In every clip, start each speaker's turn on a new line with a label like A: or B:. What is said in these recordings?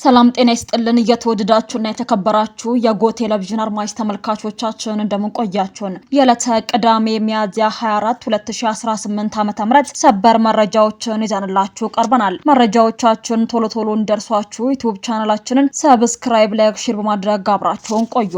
A: ሰላም ጤና ይስጥልን እየተወደዳችሁና የተከበራችሁ የጎ ቴሌቪዥን አድማጭ ተመልካቾቻችን እንደምን ቆያችሁን? የዕለተ ቅዳሜ ሚያዝያ 24 2018 ዓ.ም ሰበር መረጃዎችን ይዘንላችሁ ቀርበናል። መረጃዎቻችን ቶሎ እንደርሷችሁ ዩቲዩብ ቻናላችንን ሰብስክራይብ፣ ላይክ፣ ሼር በማድረግ አብራችሁን ቆዩ።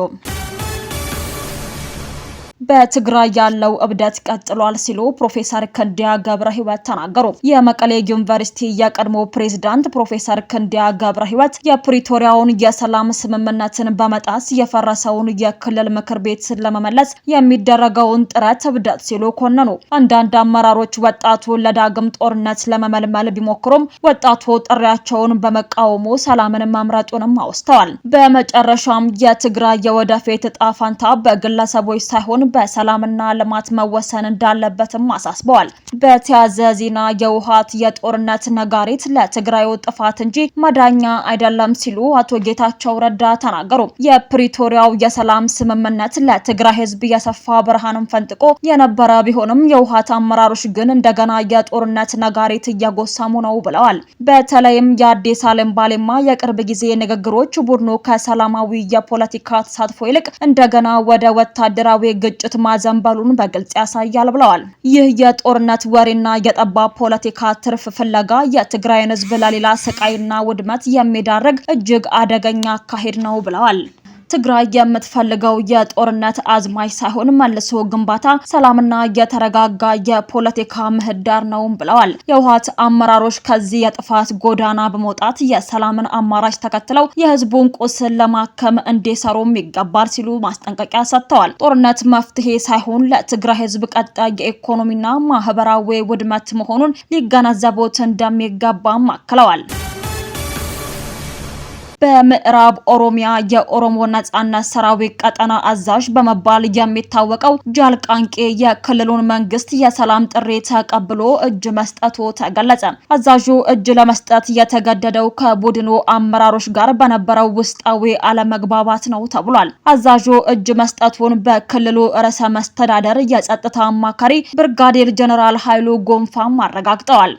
A: በትግራይ ያለው እብደት ቀጥሏል ሲሉ ፕሮፌሰር ክንዲያ ገብረህይወት ተናገሩ። የመቀሌ ዩኒቨርሲቲ የቀድሞ ፕሬዝዳንት ፕሮፌሰር ክንዲያ ገብረህይወት የፕሪቶሪያውን የሰላም ስምምነትን በመጣስ የፈረሰውን የክልል ምክር ቤት ለመመለስ የሚደረገውን ጥረት እብደት ሲሉ ኮነኑ። አንዳንድ አመራሮች ወጣቱን ለዳግም ጦርነት ለመመልመል ቢሞክሩም ወጣቱ ጥሪያቸውን በመቃወሙ ሰላምን መምረጡንም አውስተዋል። በመጨረሻም የትግራይ የወደፊት ዕጣ ፈንታ በግለሰቦች ሳይሆን በሰላምና ልማት መወሰን እንዳለበትም አሳስበዋል። በተያዘ ዜና የውሃት የጦርነት ነጋሪት ለትግራዩ ጥፋት እንጂ መዳኛ አይደለም ሲሉ አቶ ጌታቸው ረዳ ተናገሩ። የፕሪቶሪያው የሰላም ስምምነት ለትግራይ ሕዝብ የሰፋ ብርሃንን ፈንጥቆ የነበረ ቢሆንም የውሃት አመራሮች ግን እንደገና የጦርነት ነጋሪት እየጎሰሙ ነው ብለዋል። በተለይም የአዲስ ዓለም ባሌማ የቅርብ ጊዜ ንግግሮች ቡድኑ ከሰላማዊ የፖለቲካ ተሳትፎ ይልቅ እንደገና ወደ ወታደራዊ ግጭት ማዘንበሉን በግልጽ ያሳያል ብለዋል። ይህ የጦርነት ወሬና የጠባብ ፖለቲካ ትርፍ ፍለጋ የትግራይን ህዝብ ለሌላ ስቃይና ውድመት የሚዳርግ እጅግ አደገኛ አካሄድ ነው ብለዋል። ትግራይ የምትፈልገው የጦርነት አዝማች ሳይሆን መልሶ ግንባታ፣ ሰላምና የተረጋጋ የፖለቲካ ምህዳር ነው ብለዋል። የውሃት አመራሮች ከዚህ የጥፋት ጎዳና በመውጣት የሰላምን አማራጭ ተከትለው የህዝቡን ቁስል ለማከም እንዲሰሩም ይገባል ሲሉ ማስጠንቀቂያ ሰጥተዋል። ጦርነት መፍትሄ ሳይሆን ለትግራይ ህዝብ ቀጣይ የኢኮኖሚና ማህበራዊ ውድመት መሆኑን ሊገነዘቡት እንደሚገባም አክለዋል። በምዕራብ ኦሮሚያ የኦሮሞ ነጻነት ሰራዊት ቀጠና አዛዥ በመባል የሚታወቀው ጃልቃንቄ የክልሉን መንግስት የሰላም ጥሪ ተቀብሎ እጅ መስጠቱ ተገለጸ። አዛዡ እጅ ለመስጠት የተገደደው ከቡድኑ አመራሮች ጋር በነበረው ውስጣዊ አለመግባባት ነው ተብሏል። አዛዡ እጅ መስጠቱን በክልሉ ርዕሰ መስተዳደር የጸጥታ አማካሪ ብርጋዴር ጀነራል ኃይሉ ጎንፋም አረጋግጠዋል።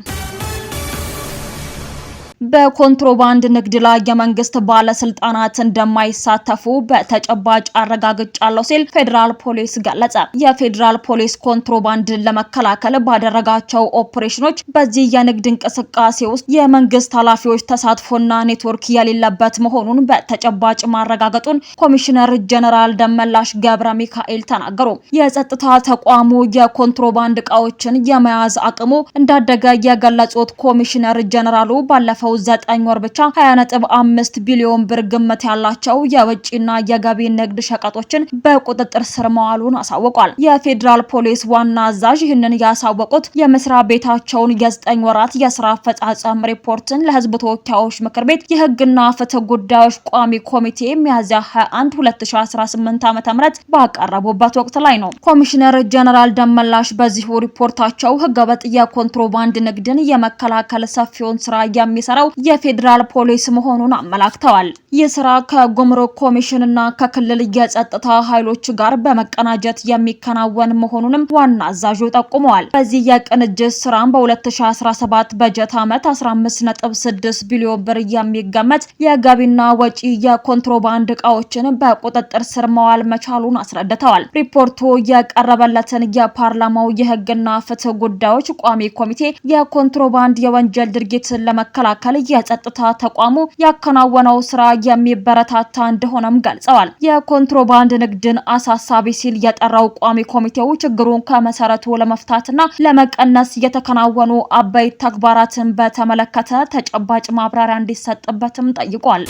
A: በኮንትሮባንድ ንግድ ላይ የመንግስት ባለስልጣናት እንደማይሳተፉ በተጨባጭ አረጋግጫለሁ ሲል ፌዴራል ፖሊስ ገለጸ። የፌዴራል ፖሊስ ኮንትሮባንድን ለመከላከል ባደረጋቸው ኦፕሬሽኖች በዚህ የንግድ እንቅስቃሴ ውስጥ የመንግስት ኃላፊዎች ተሳትፎና ኔትወርክ የሌለበት መሆኑን በተጨባጭ ማረጋገጡን ኮሚሽነር ጀነራል ደመላሽ ገብረ ሚካኤል ተናገሩ። የጸጥታ ተቋሙ የኮንትሮባንድ እቃዎችን የመያዝ አቅሙ እንዳደገ የገለጹት ኮሚሽነር ጀነራሉ ባለፈው 9 ወር ብቻ 20.5 ቢሊዮን ብር ግምት ያላቸው የውጭና የገቢ ንግድ ሸቀጦችን በቁጥጥር ስር መዋሉን አሳውቋል። የፌዴራል ፖሊስ ዋና አዛዥ ይህንን ያሳወቁት የመስሪያ ቤታቸውን የ9 ወራት የስራ አፈጻጸም ሪፖርትን ለህዝብ ተወካዮች ምክር ቤት የህግና ፍትህ ጉዳዮች ቋሚ ኮሚቴ ሚያዝያ 21 2018 ዓ.ም ባቀረቡበት ወቅት ላይ ነው። ኮሚሽነር ጀነራል ደመላሽ በዚሁ ሪፖርታቸው ህገወጥ የኮንትሮባንድ ንግድን የመከላከል ሰፊውን ስራ የሚሰራው የፌዴራል ፖሊስ መሆኑን አመላክተዋል። ይህ ስራ ከጉምሩክ ኮሚሽንና ከክልል የጸጥታ ኃይሎች ጋር በመቀናጀት የሚከናወን መሆኑንም ዋና አዛዡ ጠቁመዋል። በዚህ የቅንጅት ስራም በ2017 በጀት ዓመት 15.6 ቢሊዮን ብር የሚገመት የገቢና ወጪ የኮንትሮባንድ እቃዎችን በቁጥጥር ስር መዋል መቻሉን አስረድተዋል። ሪፖርቱ የቀረበለትን የፓርላማው የህግና ፍትህ ጉዳዮች ቋሚ ኮሚቴ የኮንትሮባንድ የወንጀል ድርጊትን ለመከላከል የጸጥታ ተቋሙ ያከናወነው ስራ የሚበረታታ እንደሆነም ገልጸዋል። የኮንትሮባንድ ንግድን አሳሳቢ ሲል የጠራው ቋሚ ኮሚቴው ችግሩን ከመሰረቱ ለመፍታትና ለመቀነስ የተከናወኑ አበይት ተግባራትን በተመለከተ ተጨባጭ ማብራሪያ እንዲሰጥበትም ጠይቋል።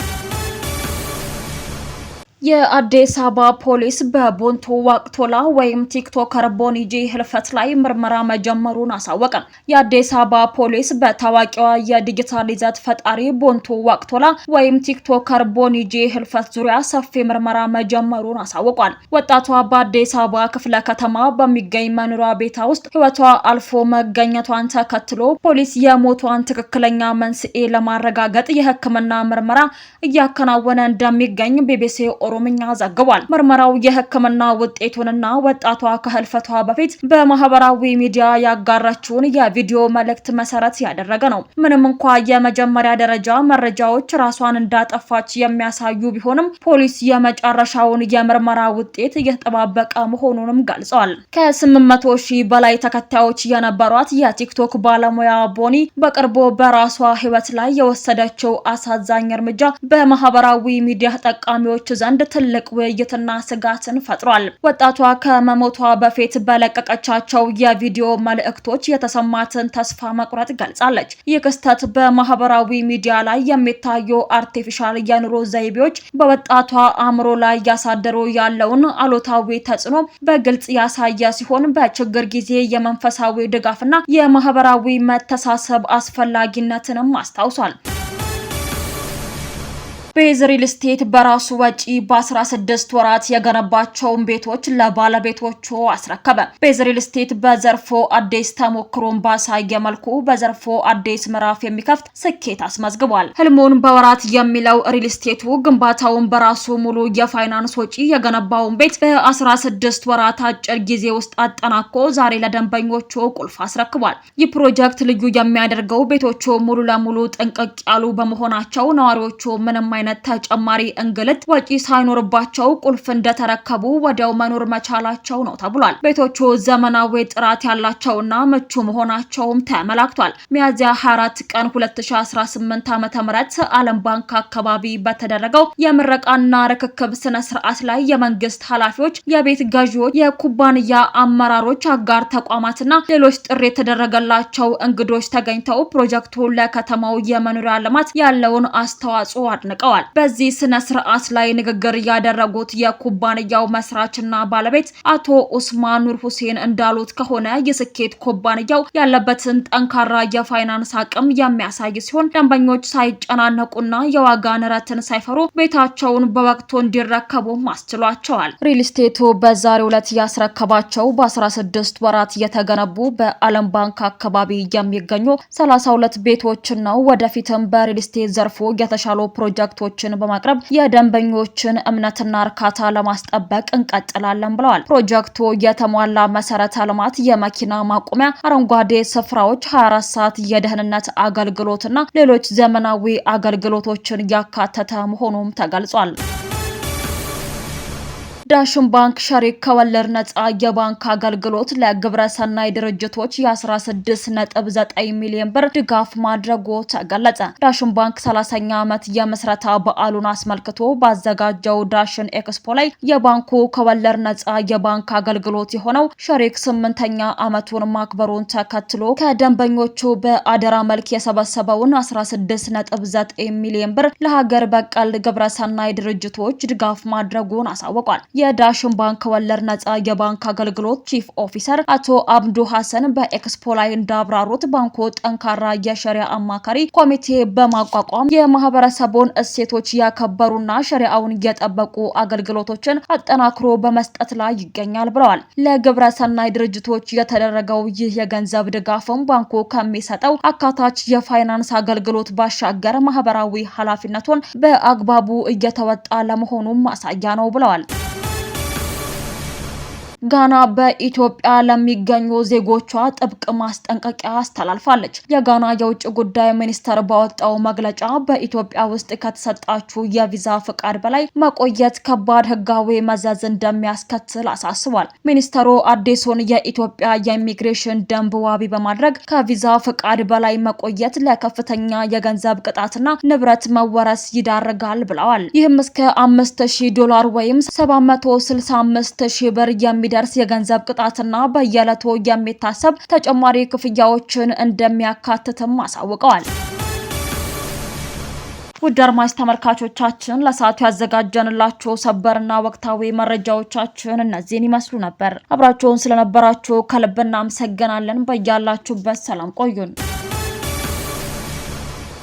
A: የአዲስ አበባ ፖሊስ በቦንቱ ዋቅቶላ ወይም ቲክቶከር ቦኒጂ ህልፈት ላይ ምርመራ መጀመሩን አሳወቀ። የአዲስ አበባ ፖሊስ በታዋቂዋ የዲጂታል ይዘት ፈጣሪ ቦንቱ ዋቅቶላ ወይም ቲክቶከር ቦኒጂ ህልፈት ዙሪያ ሰፊ ምርመራ መጀመሩን አሳውቋል። ወጣቷ በአዲስ አበባ ክፍለ ከተማ በሚገኝ መኖሪያ ቤት ውስጥ ህይወቷ አልፎ መገኘቷን ተከትሎ ፖሊስ የሞቷን ትክክለኛ መንስኤ ለማረጋገጥ የሕክምና ምርመራ እያከናወነ እንደሚገኝ ቢቢሲ ኦሮምኛ ዘግቧል። ምርመራው የሕክምና ውጤቱንና ወጣቷ ከህልፈቷ በፊት በማህበራዊ ሚዲያ ያጋራችውን የቪዲዮ መልእክት መሰረት ያደረገ ነው። ምንም እንኳ የመጀመሪያ ደረጃ መረጃዎች ራሷን እንዳጠፋች የሚያሳዩ ቢሆንም ፖሊስ የመጨረሻውን የምርመራ ውጤት እየተጠባበቀ መሆኑንም ገልጿል። ከ800 ሺህ በላይ ተከታዮች የነበሯት የቲክቶክ ባለሙያ ቦኒ በቅርቡ በራሷ ህይወት ላይ የወሰደችው አሳዛኝ እርምጃ በማህበራዊ ሚዲያ ተጠቃሚዎች ዘንድ ትልቅ ውይይትና ስጋትን ፈጥሯል። ወጣቷ ከመሞቷ በፊት በለቀቀቻቸው የቪዲዮ መልእክቶች የተሰማትን ተስፋ መቁረጥ ገልጻለች። ይህ ክስተት በማህበራዊ ሚዲያ ላይ የሚታዩ አርቲፊሻል የኑሮ ዘይቤዎች በወጣቷ አእምሮ ላይ ያሳደሩ ያለውን አሉታዊ ተጽዕኖ በግልጽ ያሳየ ሲሆን በችግር ጊዜ የመንፈሳዊ ድጋፍና የማህበራዊ መተሳሰብ አስፈላጊነትንም አስታውሷል። ቤዝ ሪል ስቴት በራሱ ወጪ በ16 ወራት የገነባቸውን ቤቶች ለባለቤቶቹ አስረከበ። ቤዝ ሪል ስቴት በዘርፎ አዲስ ተሞክሮን ባሳየ መልኩ በዘርፎ አዲስ ምዕራፍ የሚከፍት ስኬት አስመዝግቧል። ህልሙን በወራት የሚለው ሪል ስቴቱ ግንባታውን በራሱ ሙሉ የፋይናንስ ወጪ የገነባውን ቤት በ16 ወራት አጭር ጊዜ ውስጥ አጠናቆ ዛሬ ለደንበኞቹ ቁልፍ አስረክቧል። ይህ ፕሮጀክት ልዩ የሚያደርገው ቤቶቹ ሙሉ ለሙሉ ጥንቅቅ ያሉ በመሆናቸው ነዋሪዎቹ ምንም ተጨማሪ እንግልት ወጪ ሳይኖርባቸው ቁልፍ እንደተረከቡ ወዲያው መኖር መቻላቸው ነው ተብሏል። ቤቶቹ ዘመናዊ ጥራት ያላቸውና ምቹ መሆናቸውም ተመላክቷል። ሚያዝያ 24 ቀን 2018 ዓ.ም ዓለም ባንክ አካባቢ በተደረገው የምረቃና ርክክብ ስነ ስርዓት ላይ የመንግስት ኃላፊዎች፣ የቤት ገዢዎች፣ የኩባንያ አመራሮች፣ አጋር ተቋማትና ሌሎች ጥሪ የተደረገላቸው እንግዶች ተገኝተው ፕሮጀክቱ ለከተማው የመኖሪያ ልማት ያለውን አስተዋጽኦ አድንቀዋል። በዚህ ስነ ስርዓት ላይ ንግግር ያደረጉት የኩባንያው መስራችና ባለቤት አቶ ኡስማን ኑር ሁሴን እንዳሉት ከሆነ የስኬት ኩባንያው ያለበትን ጠንካራ የፋይናንስ አቅም የሚያሳይ ሲሆን ደንበኞች ሳይጨናነቁና የዋጋ ንረትን ሳይፈሩ ቤታቸውን በወቅቱ እንዲረከቡ አስችሏቸዋል። ሪል ስቴቱ በዛሬው ዕለት ያስረከባቸው በ16 ወራት የተገነቡ በዓለም ባንክ አካባቢ የሚገኙ 32 ቤቶችን ነው። ወደፊትም በሪል ስቴት ዘርፉ የተሻሉ ፕሮጀክቶችን በማቅረብ የደንበኞችን እምነትና እርካታ ለማስጠበቅ እንቀጥላለን ብለዋል። ፕሮጀክቱ የተሟላ መሰረተ ልማት፣ የመኪና ማቆሚያ፣ አረንጓዴ ስፍራዎች፣ 24 ሰዓት የደህንነት አገልግሎትና ሌሎች ዘመናዊ አገልግሎቶችን ያካተተ መሆኑም ተገልጿል። ዳሽን ባንክ ሸሪክ ከወለድ ነጻ የባንክ አገልግሎት ለግብረ ሰናይ ድርጅቶች የ16.9 ሚሊዮን ብር ድጋፍ ማድረጉ ተገለጸ። ዳሽን ባንክ 30ኛ ዓመት የምስረታ በዓሉን አስመልክቶ ባዘጋጀው ዳሽን ኤክስፖ ላይ የባንኩ ከወለድ ነጻ የባንክ አገልግሎት የሆነው ሸሪክ 8ኛ ዓመቱን ማክበሩን ተከትሎ ከደንበኞቹ በአደራ መልክ የሰበሰበውን 16.9 ሚሊዮን ብር ለሀገር በቀል ግብረ ሰናይ ድርጅቶች ድጋፍ ማድረጉን አሳውቋል። የዳሽን ባንክ ወለድ ነጻ የባንክ አገልግሎት ቺፍ ኦፊሰር አቶ አብዱ ሐሰን በኤክስፖ ላይ እንዳብራሩት ባንኩ ጠንካራ የሸሪዓ አማካሪ ኮሚቴ በማቋቋም የማህበረሰቡን እሴቶች ያከበሩና ሸሪዓውን የጠበቁ አገልግሎቶችን አጠናክሮ በመስጠት ላይ ይገኛል ብለዋል። ለግብረ ሰናይ ድርጅቶች የተደረገው ይህ የገንዘብ ድጋፍም ባንኩ ከሚሰጠው አካታች የፋይናንስ አገልግሎት ባሻገር ማህበራዊ ኃላፊነቱን በአግባቡ እየተወጣ ለመሆኑም ማሳያ ነው ብለዋል። ጋና በኢትዮጵያ ለሚገኙ ዜጎቿ ጥብቅ ማስጠንቀቂያ አስተላልፋለች። የጋና የውጭ ጉዳይ ሚኒስቴር ባወጣው መግለጫ በኢትዮጵያ ውስጥ ከተሰጣችሁ የቪዛ ፍቃድ በላይ መቆየት ከባድ ሕጋዊ መዘዝ እንደሚያስከትል አሳስቧል። ሚኒስቴሩ አዲሱን የኢትዮጵያ የኢሚግሬሽን ደንብ ዋቢ በማድረግ ከቪዛ ፍቃድ በላይ መቆየት ለከፍተኛ የገንዘብ ቅጣትና ንብረት መወረስ ይዳርጋል ብለዋል። ይህም እስከ $5000 ወይም 765,000 ብር የሚደርስ የገንዘብ ቅጣትና በየዕለቱ የሚታሰብ ተጨማሪ ክፍያዎችን እንደሚያካትትም አሳውቀዋል። ውድ አድማጭ ተመልካቾቻችን ለሰዓቱ ያዘጋጀንላችሁ ሰበርና ወቅታዊ መረጃዎቻችን እነዚህን ይመስሉ ነበር። አብራችሁን ስለነበራችሁ ከልብ እናመሰግናለን። በያላችሁበት ሰላም ቆዩን።